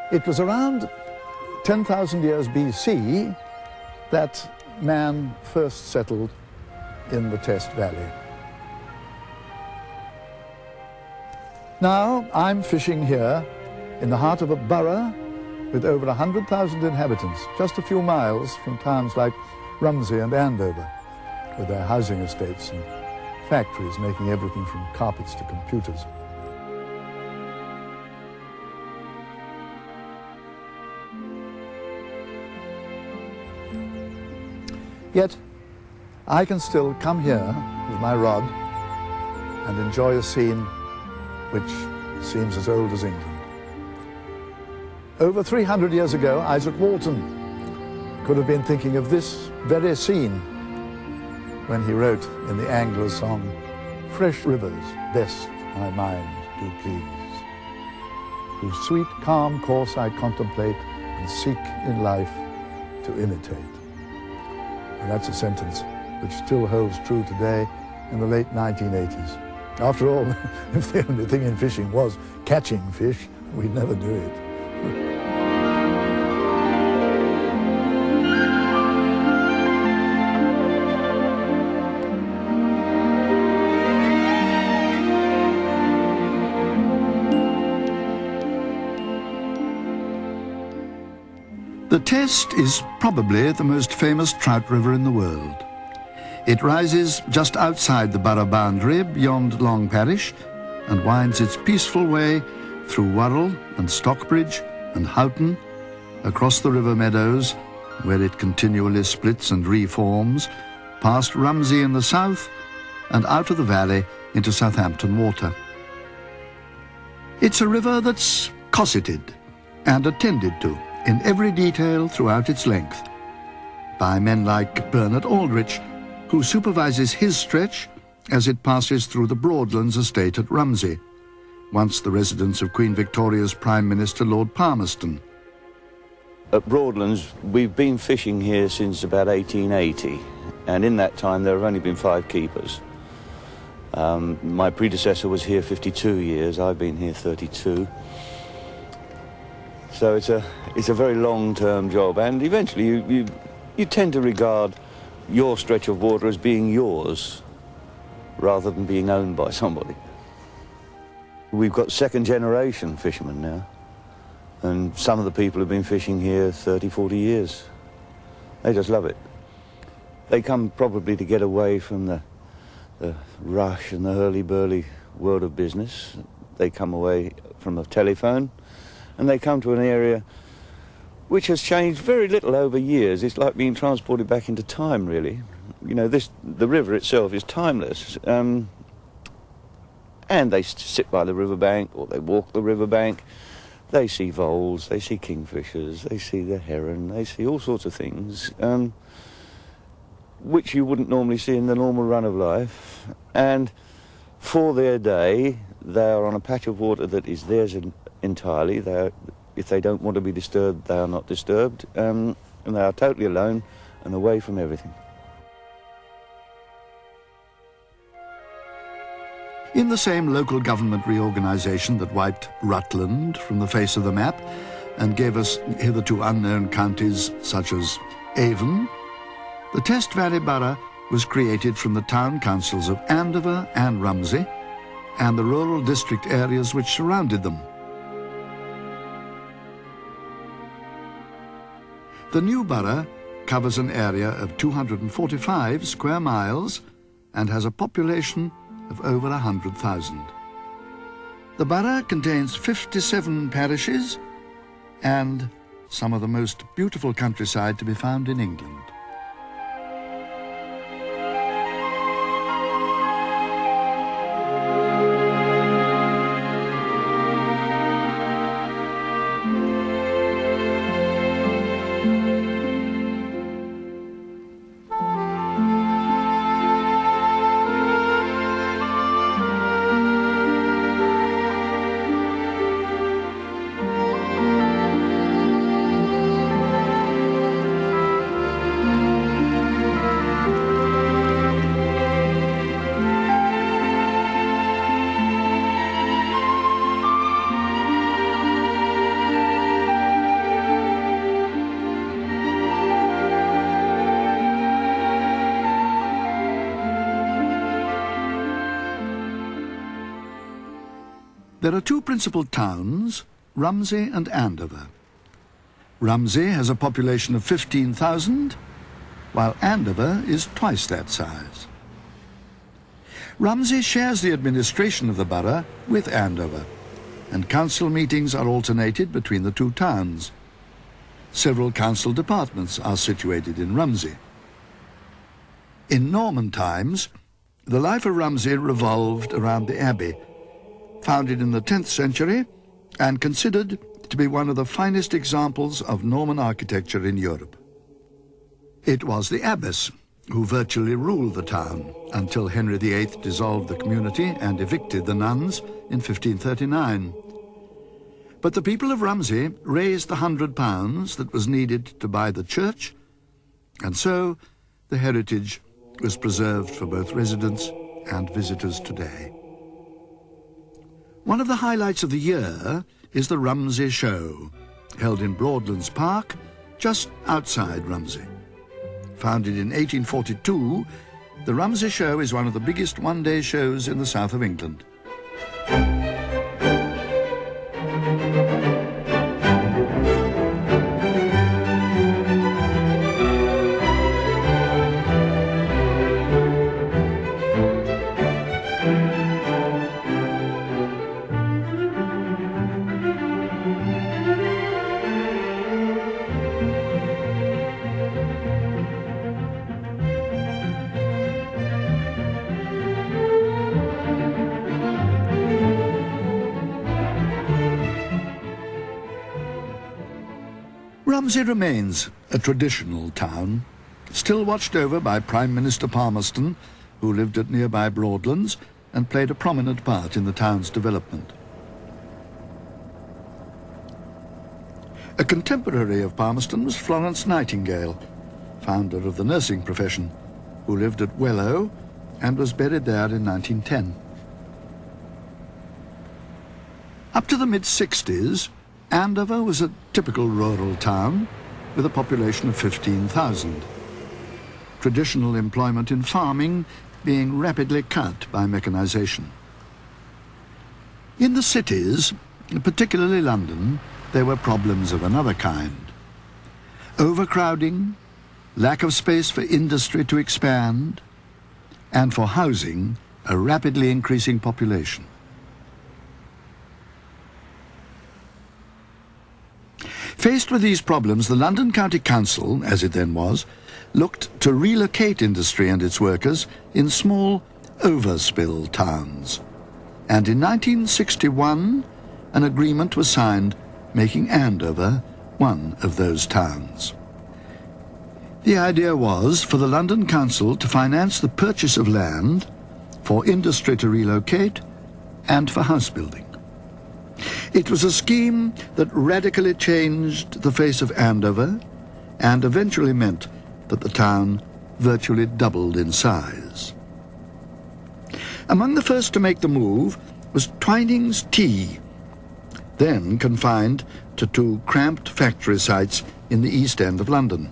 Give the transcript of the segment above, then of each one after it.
It was around 10,000 years BC that man first settled in the Test Valley. Now I'm fishing here in the heart of a borough with over 100,000 inhabitants, just a few miles from towns like Rumsey and Andover, with their housing estates and factories making everything from carpets to computers. Yet, I can still come here with my rod and enjoy a scene which seems as old as England. Over 300 years ago, Isaac Walton could have been thinking of this very scene when he wrote in the Angler song, "Fresh rivers best my mind do please, whose sweet calm course I contemplate and seek in life to imitate." And that's a sentence which still holds true today in the late 1980s. After all, if the only thing in fishing was catching fish, we'd never do it. The Test is probably the most famous trout river in the world. It rises just outside the borough boundary beyond Long Parish and winds its peaceful way through Worrell and Stockbridge and Houghton, across the river meadows, where it continually splits and reforms, past Rumsey in the south and out of the valley into Southampton Water. It's a river that's cosseted and attended to in every detail throughout its length by men like Bernard Aldrich, who supervises his stretch as it passes through the Broadlands estate at Rumsey, once the residence of Queen Victoria's Prime Minister Lord Palmerston. At Broadlands, we've been fishing here since about 1880, and in that time there have only been 5 keepers. My predecessor was here 52 years, I've been here 32. So it's a very long-term job, and eventually you tend to regard your stretch of water as being yours rather than being owned by somebody. We've got second-generation fishermen now, and some of the people have been fishing here 30, 40 years. They just love it. They come probably to get away from the rush and the hurly-burly world of business. They come away from a telephone, and they come to an area which has changed very little over years. It's like being transported back into time, really. You know, the river itself is timeless. And they sit by the riverbank, or they walk the riverbank. They see voles, they see kingfishers, they see the heron, they see all sorts of things, which you wouldn't normally see in the normal run of life. And for their day, they are on a patch of water that is theirs entirely. If they don't want to be disturbed, they are not disturbed, and they are totally alone and away from everything. In the same local government reorganisation that wiped Rutland from the face of the map and gave us hitherto unknown counties such as Avon, the Test Valley Borough was created from the town councils of Andover and Rumsey and the rural district areas which surrounded them. The new borough covers an area of 245 square miles and has a population of over 100,000. The borough contains 57 parishes and some of the most beautiful countryside to be found in England. There are two principal towns, Rumsey and Andover. Rumsey has a population of 15,000, while Andover is twice that size. Rumsey shares the administration of the borough with Andover, and council meetings are alternated between the two towns. Several council departments are situated in Rumsey. In Norman times, the life of Rumsey revolved around the Abbey, founded in the 10th century and considered to be one of the finest examples of Norman architecture in Europe. It was the abbess who virtually ruled the town until Henry VIII dissolved the community and evicted the nuns in 1539. But the people of Rumsey raised the £100 that was needed to buy the church, and so the heritage was preserved for both residents and visitors today. One of the highlights of the year is the Rumsey Show, held in Broadlands Park, just outside Rumsey. Founded in 1842, the Rumsey Show is one of the biggest one-day shows in the south of England. Rumsey remains a traditional town, still watched over by Prime Minister Palmerston, who lived at nearby Broadlands and played a prominent part in the town's development. A contemporary of Palmerston was Florence Nightingale, founder of the nursing profession, who lived at Wellow and was buried there in 1910. Up to the mid-60s, Andover was a typical rural town with a population of 15,000. Traditional employment in farming being rapidly cut by mechanization. In the cities, particularly London, there were problems of another kind. Overcrowding, lack of space for industry to expand, and for housing, a rapidly increasing population. Faced with these problems, the London County Council, as it then was, looked to relocate industry and its workers in small overspill towns. And in 1961, an agreement was signed making Andover one of those towns. The idea was for the London Council to finance the purchase of land, for industry to relocate, and for house building. It was a scheme that radically changed the face of Andover and eventually meant that the town virtually doubled in size. Among the first to make the move was Twining's Tea, then confined to two cramped factory sites in the East End of London.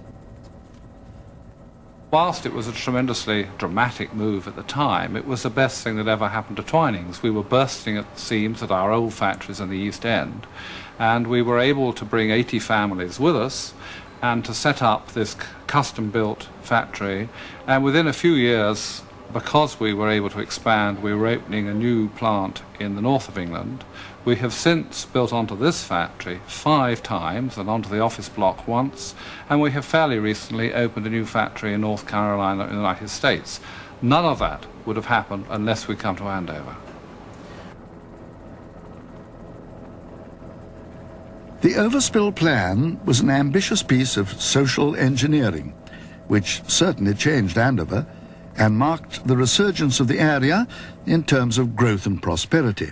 Whilst it was a tremendously dramatic move at the time, it was the best thing that ever happened to Twinings. We were bursting at the seams at our old factories in the East End, and we were able to bring 80 families with us and to set up this custom-built factory. And within a few years, because we were able to expand, we were opening a new plant in the north of England. We have since built onto this factory 5 times and onto the office block once, and we have fairly recently opened a new factory in North Carolina in the United States. None of that would have happened unless we'd come to Andover. The overspill plan was an ambitious piece of social engineering, which certainly changed Andover and marked the resurgence of the area in terms of growth and prosperity.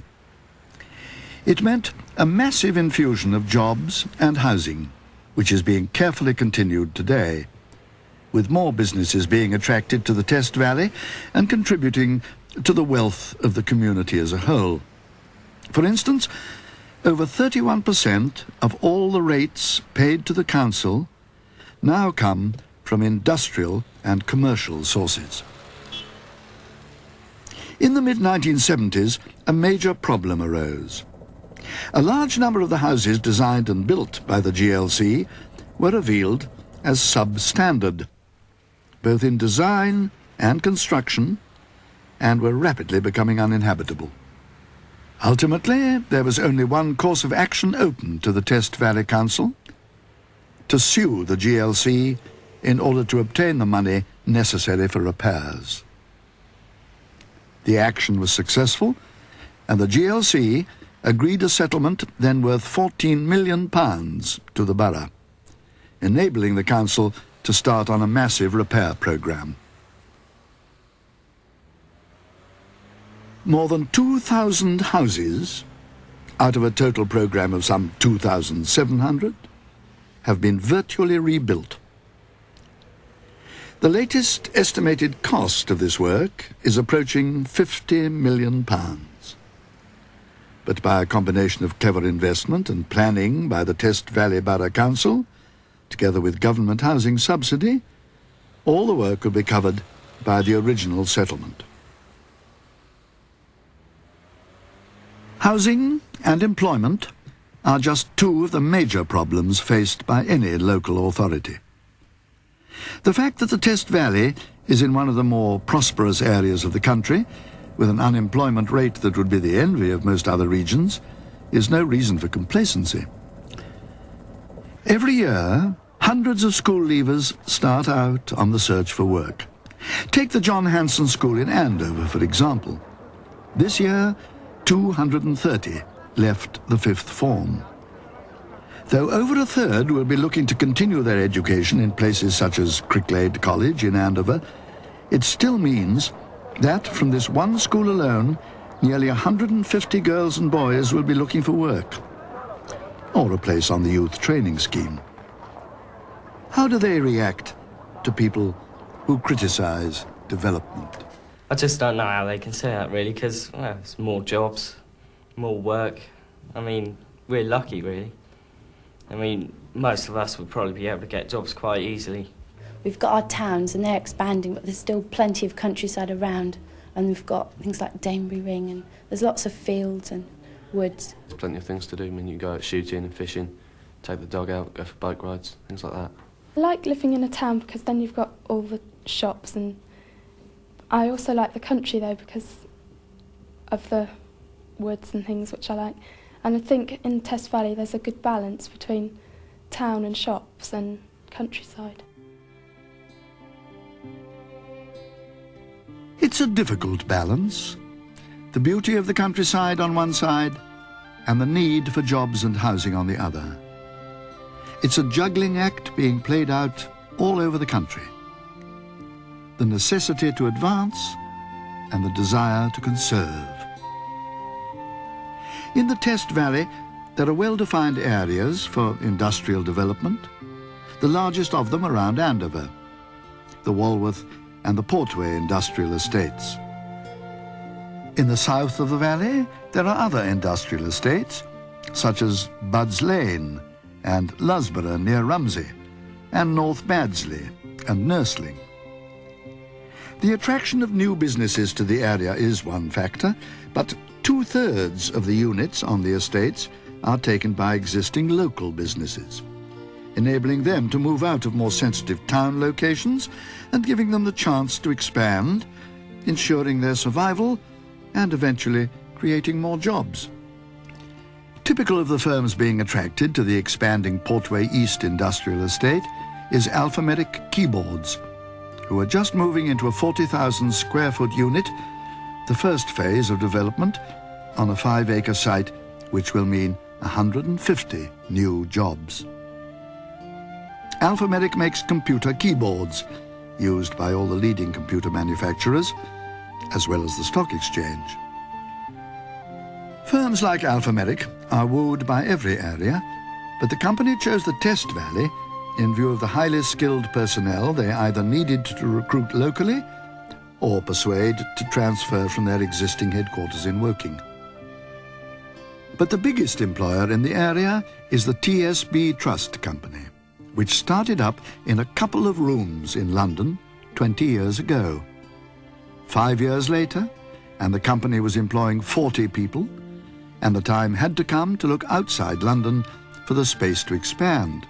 It meant a massive infusion of jobs and housing, which is being carefully continued today, with more businesses being attracted to the Test Valley and contributing to the wealth of the community as a whole. For instance, over 31% of all the rates paid to the council now come from industrial and commercial sources. In the mid-1970s, a major problem arose. A large number of the houses designed and built by the GLC were revealed as substandard, both in design and construction, and were rapidly becoming uninhabitable. Ultimately, there was only one course of action open to the Test Valley Council: to sue the GLC in order to obtain the money necessary for repairs. The action was successful, and the GLC agreed a settlement then worth £14 million to the borough, enabling the council to start on a massive repair programme. More than 2,000 houses, out of a total programme of some 2,700, have been virtually rebuilt. The latest estimated cost of this work is approaching £50 million. But by a combination of clever investment and planning by the Test Valley Borough Council, together with government housing subsidy, all the work will be covered by the original settlement. Housing and employment are just two of the major problems faced by any local authority. The fact that the Test Valley is in one of the more prosperous areas of the country, with an unemployment rate that would be the envy of most other regions, is no reason for complacency. Every year, hundreds of school leavers start out on the search for work. Take the John Hanson School in Andover, for example. This year, 230 left the fifth form. Though over a third will be looking to continue their education in places such as Cricklade College in Andover, it still means that from this one school alone, nearly 150 girls and boys will be looking for work, or a place on the youth training scheme. How do they react to people who criticise development? I just don't know how they can say that, really, because it's more jobs, more work. I mean, we're lucky, really. I mean, most of us would probably be able to get jobs quite easily. We've got our towns and they're expanding, but there's still plenty of countryside around, and we've got things like Danebury Ring, and there's lots of fields and woods. There's plenty of things to do. I mean, you go out shooting and fishing, take the dog out, go for bike rides, things like that. I like living in a town because then you've got all the shops, and I also like the country though because of the woods and things which I like. And I think in Test Valley there's a good balance between town and shops and countryside. It's a difficult balance. The beauty of the countryside on one side and the need for jobs and housing on the other. It's a juggling act being played out all over the country. The necessity to advance and the desire to conserve. In the Test Valley, there are well-defined areas for industrial development, the largest of them around Andover, the Walworth and the Portway industrial estates. In the south of the valley, there are other industrial estates, such as Budds Lane and Lusborough near Rumsey, and North Baddesley and Nursling. The attraction of new businesses to the area is one factor, but 2/3 of the units on the estates are taken by existing local businesses, enabling them to move out of more sensitive town locations and giving them the chance to expand, ensuring their survival and eventually creating more jobs. Typical of the firms being attracted to the expanding Portway East industrial estate is Alphameric Keyboards, who are just moving into a 40,000 square foot unit, the first phase of development, on a 5-acre site, which will mean 150 new jobs. Alphameric makes computer keyboards, used by all the leading computer manufacturers, as well as the stock exchange. Firms like Alphameric are wooed by every area, but the company chose the Test Valley in view of the highly skilled personnel they either needed to recruit locally or persuade to transfer from their existing headquarters in Woking. But the biggest employer in the area is the TSB Trust Company, which started up in a couple of rooms in London 20 years ago. 5 years later, and the company was employing 40 people, and the time had to come to look outside London for the space to expand.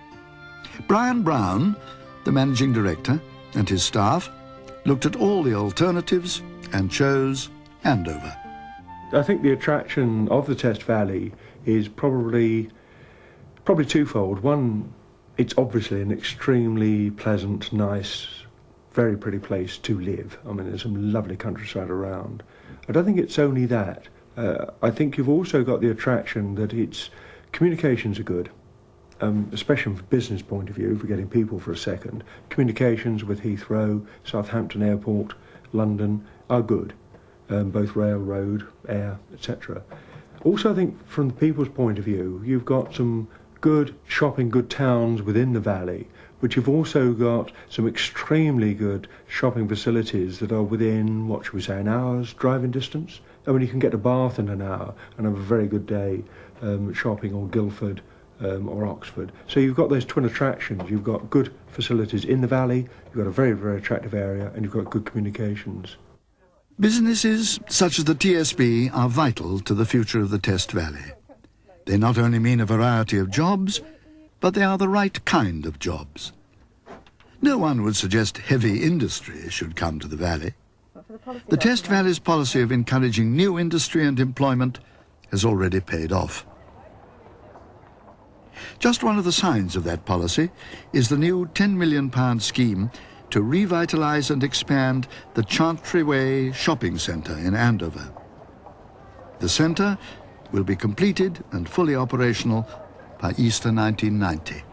Brian Brown, the managing director, and his staff looked at all the alternatives and chose Andover. I think the attraction of the Test Valley is probably twofold. One, it's obviously an extremely pleasant, nice, very pretty place to live. I mean, there's some lovely countryside around. I don't think it's only that. I think you've also got the attraction that its communications are good, especially from a business point of view, for getting people for a second. Communications with Heathrow, Southampton Airport, London are good, both rail, road, air, etc. Also, I think from the people's point of view, you've got some good shopping, good towns within the valley, but you've also got some extremely good shopping facilities that are within, what should we say, an hour's driving distance. I mean, you can get to Bath in an hour and have a very good day shopping, or Guildford or Oxford. So you've got those twin attractions. You've got good facilities in the valley, you've got a very, very attractive area, and you've got good communications. Businesses such as the TSB are vital to the future of the Test Valley. They not only mean a variety of jobs, but they are the right kind of jobs. No one would suggest heavy industry should come to the valley. The Test Valley's policy of encouraging new industry and employment has already paid off. Just one of the signs of that policy is the new £10 million scheme to revitalise and expand the Chantry Way shopping centre in Andover. The centre will be completed and fully operational by Easter 1990.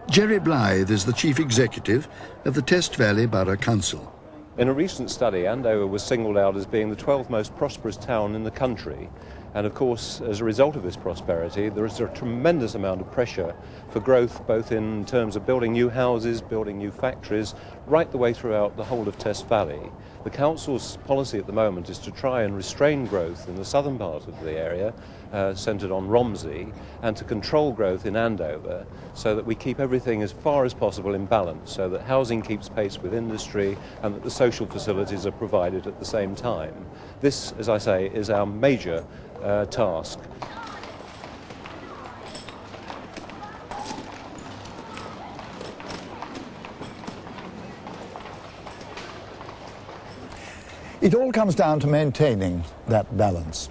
Jerry Blythe is the Chief Executive of the Test Valley Borough Council. In a recent study, Andover was singled out as being the 12th most prosperous town in the country. And of course, as a result of this prosperity, there is a tremendous amount of pressure for growth, both in terms of building new houses, building new factories, right the way throughout the whole of Test Valley. The council's policy at the moment is to try and restrain growth in the southern part of the area, centred on Romsey, and to control growth in Andover, so that we keep everything as far as possible in balance, so that housing keeps pace with industry and that the social facilities are provided at the same time. This, as I say, is our major task. It all comes down to maintaining that balance.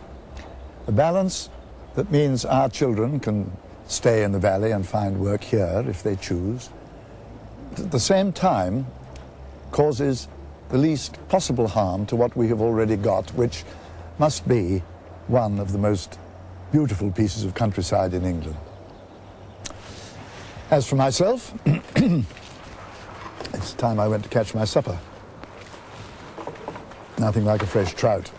A balance that means our children can stay in the valley and find work here if they choose, but at the same time causes the least possible harm to what we have already got, which must be one of the most beautiful pieces of countryside in England. As for myself, it's time I went to catch my supper. Nothing like a fresh trout.